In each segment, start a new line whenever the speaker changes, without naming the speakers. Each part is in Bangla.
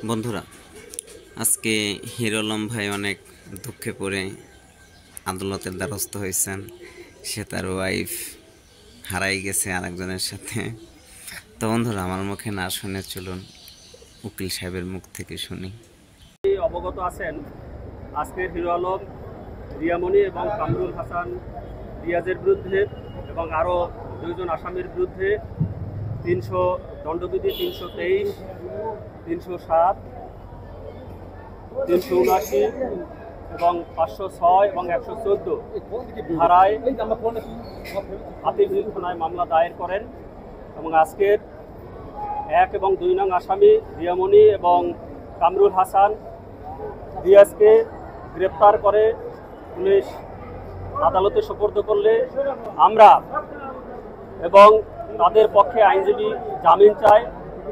বন্ধুরা, আজকে হিরো আলম ভাই অনেক দুঃখে পড়ে আদালতের দ্বারস্থ হয়েছেন। সে তার ওয়াইফ হারাই গেছে আরেকজনের সাথে। তো বন্ধুরা, আমার মুখে না শুনে চলুন উকিল সাহেবের মুখ থেকে শুনি।
অবগত আছেন, আজকের হিরো আলম, রিয়ামণি এবং কামরুল হাসান রিয়াজের বিরুদ্ধে এবং আরও দুইজন আসামির বিরুদ্ধে 300 দণ্ডবিধি 323, 307, 379 এবং 506 এবং 114 ধারায় হাতিরঝিল থানায় মামলা দায়ের করেন এবং আজকের 1 এবং 2 নং আসামি রিয়ামণি এবং কামরুল হাসান রিয়াজকে গ্রেপ্তার করে পুলিশ আদালতে সোপর্দ করলে আমরা এবং তাদের পক্ষে আইনজীবী জামিন চাই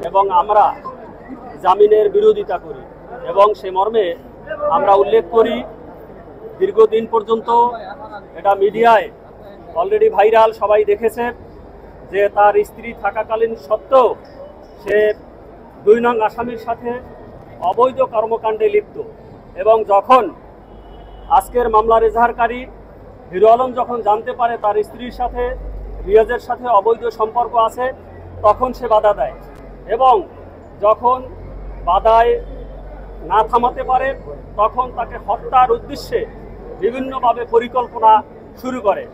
এবং আমরা জামিনের বিরোধিতা করি এবং সে মর্মে আমরা উল্লেখ করি, দীর্ঘদিন পর্যন্ত এটা মিডিয়ায় অলরেডি ভাইরাল, সবাই দেখেছে যে তার স্ত্রী থাকাকালীন সত্ত্বেও সে 2 নং আসামির সাথে অবৈধ কর্মকাণ্ডে লিপ্ত এবং যখন আজকের মামলার এজাহারকারী হিরো আলম যখন জানতে পারে তার স্ত্রীর সাথে রিয়াজের সাথে অবৈধ সম্পর্ক আছে, তখন সে বাধা দেয় এবং যখন বাধায় না থামাতে পারে তখন তাকে হত্যার উদ্দেশ্যে বিভিন্নভাবে পরিকল্পনা শুরু করে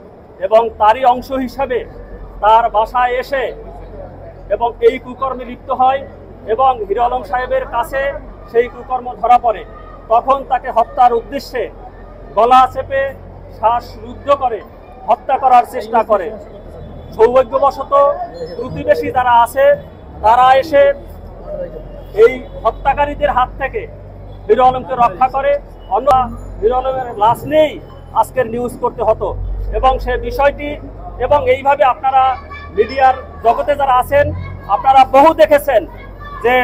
এবং তারই অংশ হিসাবে তার বাসায় এসে এবং এই কুকর্মে লিপ্ত হয় এবং হিরো আলম সাহেবের কাছে সেই কুকর্ম ধরা পড়ে। তখন তাকে হত্যার উদ্দেশ্যে গলা চেপে শ্বাসরুদ্ধ করে হত্যা করার চেষ্টা করে। সৌভাগ্যবশত প্রতিবেশী যারা আছে তারা এসে এই হত্যাকারীদের হাত থেকে হিরো আলমকে রক্ষা করে। অন্য হিরো আলমের লাশ নেই আজকের নিউজ করতে হতো এবং সে বিষয়টি এবং এইভাবে আপনারা মিডিয়ার জগতে যারা আছেন আপনারা বহু দেখেছেন যে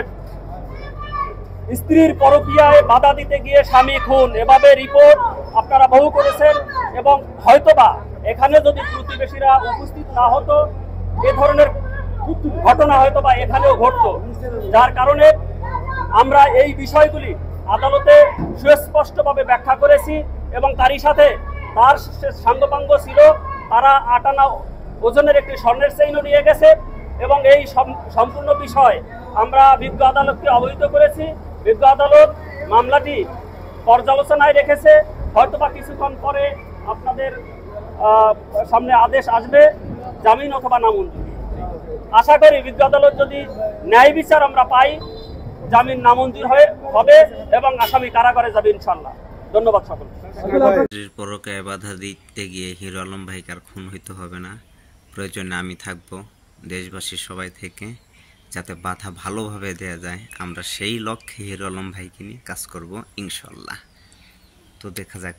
স্ত্রীর পরকীয়ায় বাধা দিতে গিয়ে স্বামী খুন, এভাবে রিপোর্ট আপনারা বহু করেছেন এবং হয়তোবা এখানে যদি প্রতিবেশীরা উপস্থিত না হতো এ ধরনের ঘটনা হয়তোবা এখানেও ঘটতো, যার কারণে আমরা এই বিষয়গুলি আদালতে সুস্পষ্টভাবে ব্যাখ্যা করেছি এবং তারই সাথে তার সাঙ্গপাঙ্গ ছিল, তারা 8 আনা ওজনের একটি স্বর্ণের চেইনও নিয়ে গেছে এবং এই সম্পূর্ণ বিষয় আমরা বিজ্ঞ আদালতকে অবহিত করেছি। বিজ্ঞ আদালত মামলাটি পর্যালোচনায় রেখেছে, হয়তোবা কিছুক্ষণ পরে আপনাদের সামনে আদেশ আসবে জামিন অথবা নামঞ্জুর। আশা করি বিজ্ঞ আদালত যদি ন্যায় বিচার আমরা পাই, জামিন নামঞ্জুর হবে এবং আসামি কারাগারে যাবে ইনশাল্লাহ। ধন্যবাদ সকলকে।
পরকীয়ায় বাধা দিতে গিয়ে হিরো আলম ভাইকে আর খুন হইতে হবে না, প্রয়োজনে আমি থাকবো দেশবাসীর সবাই থেকে, যাতে বাধা ভালোভাবে দেয়া যায়। আমরা সেই লক্ষ্যে হিরো আলম ভাইকে নিয়ে কাজ করব ইনশাল্লাহ। তো দেখা যাক